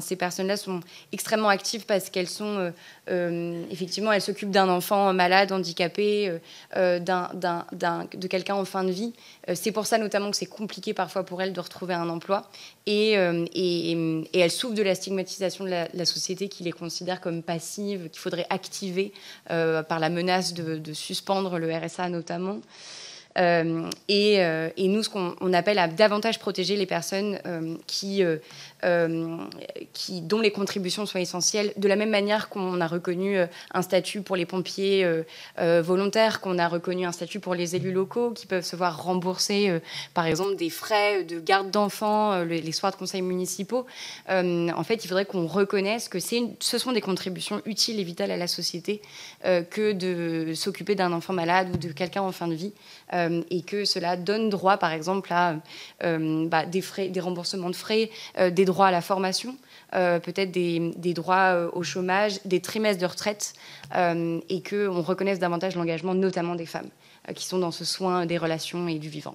Ces personnes-là sont extrêmement actives parce qu'elles sont, effectivement, elles s'occupent d'un enfant malade, handicapé, de quelqu'un en fin de vie. C'est pour ça notamment que c'est compliqué parfois pour elles de retrouver un emploi. Et elles souffrent de la stigmatisation de la société qui les considère comme passives, qu'il faudrait activer par la menace de suspendre le RSA notamment. Et nous, ce qu'on appelle à davantage protéger les personnes dont les contributions sont essentielles, de la même manière qu'on a reconnu un statut pour les pompiers volontaires, qu'on a reconnu un statut pour les élus locaux qui peuvent se voir rembourser, par exemple, des frais de garde d'enfants les soirs de conseils municipaux. En fait, il faudrait qu'on reconnaisse que ce sont des contributions utiles et vitales à la société que de s'occuper d'un enfant malade ou de quelqu'un en fin de vie. Et que cela donne droit, par exemple, à des remboursements de frais, des droits à la formation, peut-être des droits au chômage, des trimestres de retraite, et qu'on reconnaisse davantage l'engagement, notamment des femmes, qui sont dans ce soin des relations et du vivant.